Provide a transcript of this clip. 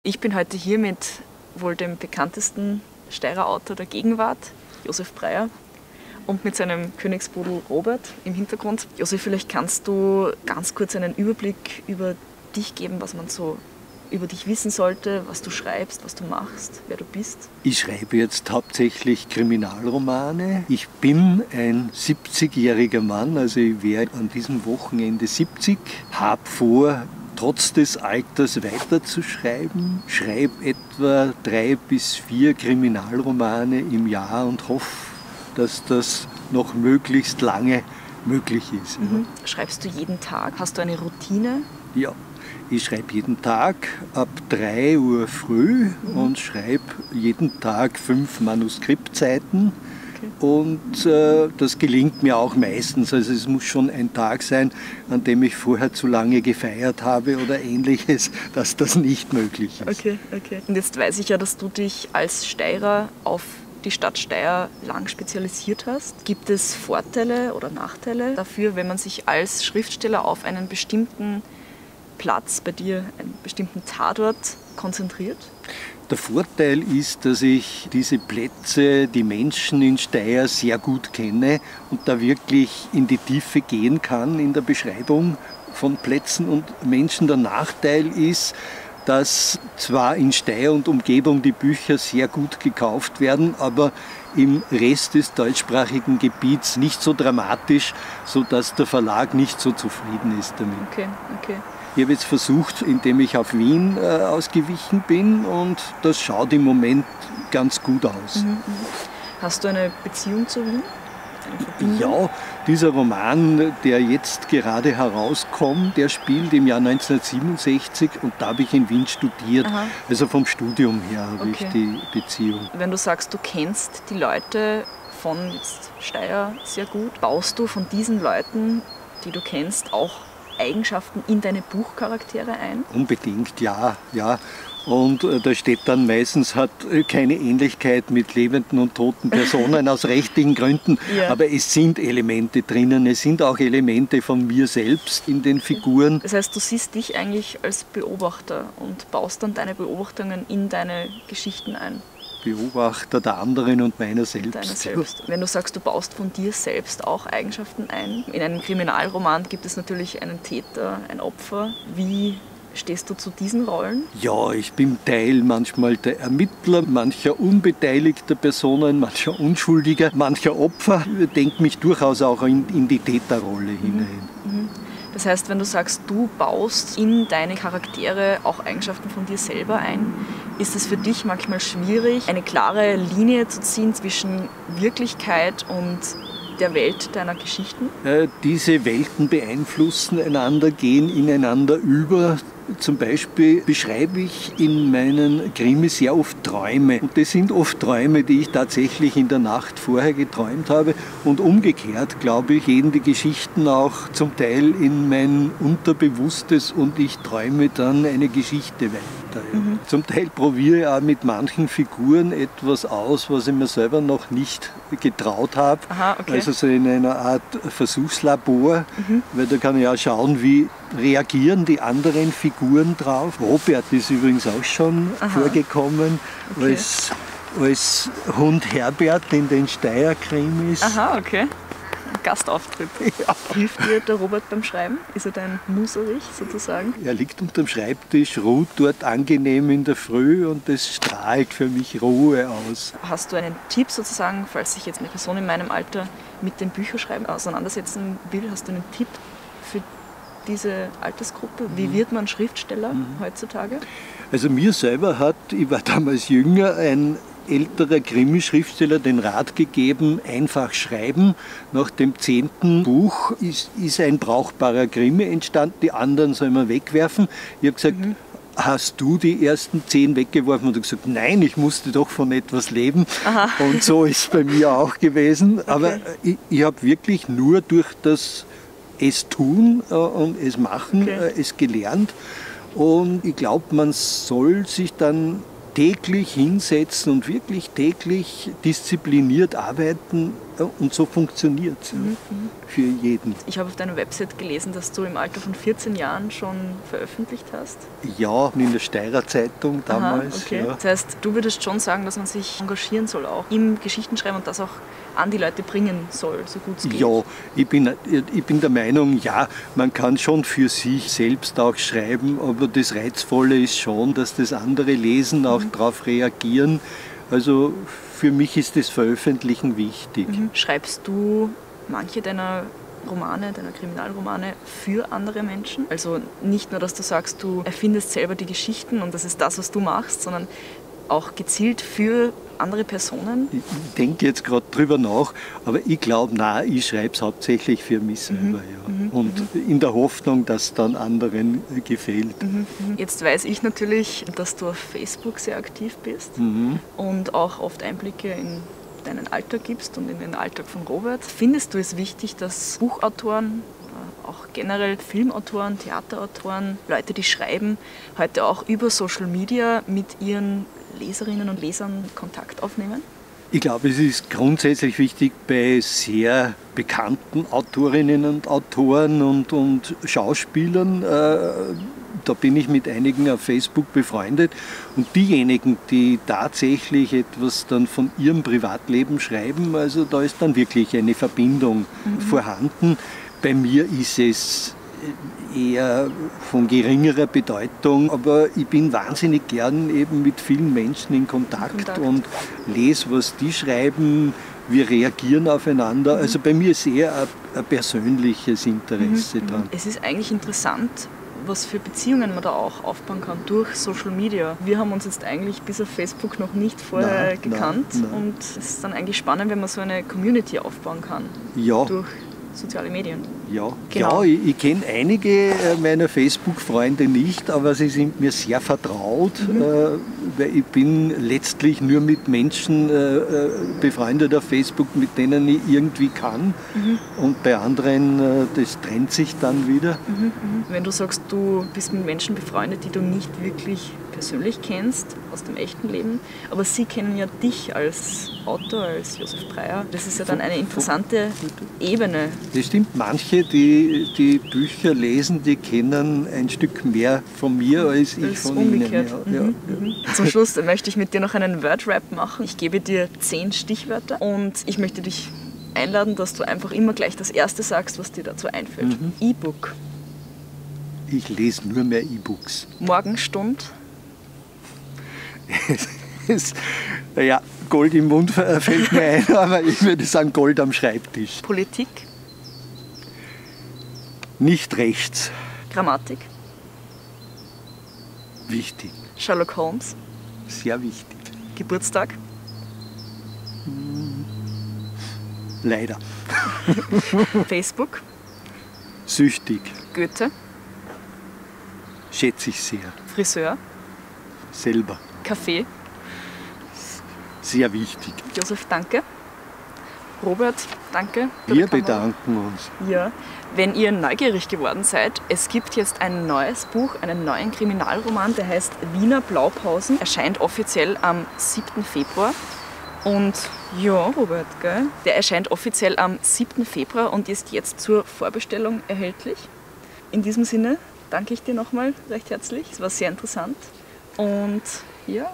Ich bin heute hier mit wohl dem bekanntesten Steirer Autor der Gegenwart, Josef Breyer, und mit seinem Königsbudel Robert im Hintergrund. Josef, vielleicht kannst du ganz kurz einen Überblick über dich geben, was man so über dich wissen sollte, was du schreibst, was du machst, wer du bist. Ich schreibe jetzt hauptsächlich Kriminalromane. Ich bin ein 70-jähriger Mann, also ich werde an diesem Wochenende 70, habe vor, trotz des Alters weiterzuschreiben, schreibe etwa 3 bis 4 Kriminalromane im Jahr und hoffe, dass das noch möglichst lange möglich ist. Mhm. Schreibst du jeden Tag? Hast du eine Routine? Ja, ich schreibe jeden Tag ab 3 Uhr früh und schreibe jeden Tag 5 Manuskriptseiten. Okay. Und das gelingt mir auch meistens. Also es muss schon ein Tag sein, an dem ich vorher zu lange gefeiert habe oder Ähnliches, dass das nicht möglich ist. Okay. Und jetzt weiß ich ja, dass du dich als Steirer auf die Stadt Steyr lang spezialisiert hast. Gibt es Vorteile oder Nachteile dafür, wenn man sich als Schriftsteller auf einen bestimmten Platz, bei dir einen bestimmten Tatort konzentriert? Der Vorteil ist, dass ich diese Plätze, die Menschen in Steyr sehr gut kenne und da wirklich in die Tiefe gehen kann in der Beschreibung von Plätzen und Menschen. Der Nachteil ist, dass zwar in Steyr und Umgebung die Bücher sehr gut gekauft werden, aber im Rest des deutschsprachigen Gebiets nicht so dramatisch, sodass der Verlag nicht so zufrieden ist damit. Okay. Ich habe jetzt versucht, indem ich auf Wien ausgewichen bin, und das schaut im Moment ganz gut aus. Hast du eine Beziehung zu Wien? Ja, dieser Roman, der jetzt gerade herauskommt, der spielt im Jahr 1967 und da habe ich in Wien studiert. Aha. Also vom Studium her habe ich die Beziehung. Wenn du sagst, du kennst die Leute von Steyr sehr gut, baust du von diesen Leuten, die du kennst, auch Eigenschaften in deine Buchcharaktere ein? Unbedingt, ja. Und da steht dann meistens, hat keine Ähnlichkeit mit lebenden und toten Personen aus rechtlichen Gründen. Ja. Aber es sind Elemente drinnen, es sind auch Elemente von mir selbst in den Figuren. Das heißt, du siehst dich eigentlich als Beobachter und baust dann deine Beobachtungen in deine Geschichten ein. Beobachter der anderen und meiner selbst. Wenn du sagst, du baust von dir selbst auch Eigenschaften ein. In einem Kriminalroman gibt es natürlich einen Täter, ein Opfer. Wie stehst du zu diesen Rollen? Ja, ich bin Teil manchmal der Ermittler, mancher unbeteiligter Personen, mancher Unschuldiger, mancher Opfer. Ich denke mich durchaus auch in die Täterrolle hinein. Das heißt, wenn du sagst, du baust in deine Charaktere auch Eigenschaften von dir selber ein, ist es für dich manchmal schwierig, eine klare Linie zu ziehen zwischen Wirklichkeit und der Welt deiner Geschichten? Diese Welten beeinflussen einander, gehen ineinander über. Zum Beispiel beschreibe ich in meinen Krimis sehr oft Träume. Und das sind oft Träume, die ich tatsächlich in der Nacht vorher geträumt habe. Und umgekehrt, glaube ich, gehen die Geschichten auch zum Teil in mein Unterbewusstes und ich träume dann eine Geschichte weiter. Zum Teil probiere ich auch mit manchen Figuren etwas aus, was ich mir selber noch nicht getraut habe. Aha, okay. Also so in einer Art Versuchslabor, weil da kann ich auch schauen, wie reagieren die anderen Figuren drauf. Robert ist übrigens auch schon vorgekommen, als Hund Herbert in den Steyr-Krimis. Aha, okay. Gastauftritt. Ja. Hilft dir der Robert beim Schreiben? Ist er dein Muserich sozusagen? Er liegt unterm Schreibtisch, ruht dort angenehm in der Früh und es strahlt für mich Ruhe aus. Hast du einen Tipp sozusagen, falls sich jetzt eine Person in meinem Alter mit dem Bücherschreiben auseinandersetzen will, hast du einen Tipp für diese Altersgruppe? Wie wird man Schriftsteller heutzutage? Also mir selber hat, ich war damals jünger, ein älterer Krimischriftsteller den Rat gegeben, einfach schreiben. Nach dem 10. Buch ist ein brauchbarer Krimi entstanden, die anderen soll man wegwerfen. Ich habe gesagt, hast du die ersten 10 weggeworfen? Und er hat gesagt, nein, ich musste doch von etwas leben. Aha. Und so ist es bei mir auch gewesen. Okay. Aber ich habe wirklich nur durch das es tun und es machen, es gelernt. Und ich glaube, man soll sich dann täglich hinsetzen und wirklich täglich diszipliniert arbeiten Und so funktioniert es für jeden. Ich habe auf deiner Website gelesen, dass du im Alter von 14 Jahren schon veröffentlicht hast. Ja, in der Steirer Zeitung damals. Aha, okay. Ja. Das heißt, du würdest schon sagen, dass man sich engagieren soll, auch im Geschichtenschreiben und das auch an die Leute bringen soll, so gut es geht. Ja, ich bin der Meinung, ja, man kann schon für sich selbst auch schreiben, aber das Reizvolle ist schon, dass das andere lesen, auch darauf reagieren. Also für mich ist das Veröffentlichen wichtig. Schreibst du manche deiner Romane, deiner Kriminalromane für andere Menschen? Also nicht nur, dass du sagst, du erfindest selber die Geschichten und das ist das, was du machst, sondern auch gezielt für andere Personen? Ich denke jetzt gerade drüber nach, aber ich glaube, nein, ich schreibe es hauptsächlich für mich selber. Und in der Hoffnung, dass es dann anderen gefällt. Jetzt weiß ich natürlich, dass du auf Facebook sehr aktiv bist und auch oft Einblicke in deinen Alltag gibst und in den Alltag von Robert. Findest du es wichtig, dass Buchautoren, auch generell Filmautoren, Theaterautoren, Leute, die schreiben, heute auch über Social Media mit ihren Leserinnen und Lesern Kontakt aufnehmen? Ich glaube, es ist grundsätzlich wichtig bei sehr bekannten Autorinnen und Autoren und Schauspielern. Da bin ich mit einigen auf Facebook befreundet. Und diejenigen, die tatsächlich etwas dann von ihrem Privatleben schreiben, also da ist dann wirklich eine Verbindung vorhanden. Bei mir ist es eher von geringerer Bedeutung, aber ich bin wahnsinnig gern eben mit vielen Menschen in Kontakt und lese, was die schreiben. Wir reagieren aufeinander. Also bei mir ist eher ein persönliches Interesse dran. Es ist eigentlich interessant, was für Beziehungen man da auch aufbauen kann durch Social Media. Wir haben uns jetzt eigentlich bis auf Facebook noch nicht vorher gekannt und es ist dann eigentlich spannend, wenn man so eine Community aufbauen kann durch soziale Medien. Ja, genau. Ich kenne einige meiner Facebook-Freunde nicht, aber sie sind mir sehr vertraut, weil ich bin letztlich nur mit Menschen befreundet auf Facebook, mit denen ich irgendwie kann. Und bei anderen, das trennt sich dann wieder. Wenn du sagst, du bist mit Menschen befreundet, die du nicht wirklich persönlich kennst, aus dem echten Leben, aber sie kennen ja dich als Autor, als Josef Breyer. Das ist ja dann eine interessante Ebene. Das stimmt, manche, die Bücher lesen, die kennen ein Stück mehr von mir als ich von umgekehrt. ihnen. Zum Schluss möchte ich mit dir noch einen Word-Rap machen. Ich gebe dir 10 Stichwörter und ich möchte dich einladen, dass du einfach immer gleich das Erste sagst, was dir dazu einfällt. E-Book. Ich lese nur mehr E-Books. Morgenstund. Ja, Gold im Mund fällt mir ein, aber ich würde sagen Gold am Schreibtisch. Politik. Nicht rechts. Grammatik. Wichtig. Sherlock Holmes. Sehr wichtig. Geburtstag. Leider. Facebook. Süchtig. Goethe. Schätze ich sehr. Friseur. Selber. Kaffee. Sehr wichtig. Josef, danke. Robert, danke. Wir bedanken uns. Ja, wenn ihr neugierig geworden seid, es gibt jetzt ein neues Buch, einen neuen Kriminalroman, der heißt Wiener Blaupausen, erscheint offiziell am 7. Februar. Und ja, Robert, gell? Der erscheint offiziell am 7. Februar und ist jetzt zur Vorbestellung erhältlich. In diesem Sinne danke ich dir nochmal recht herzlich. Es war sehr interessant. Und ja,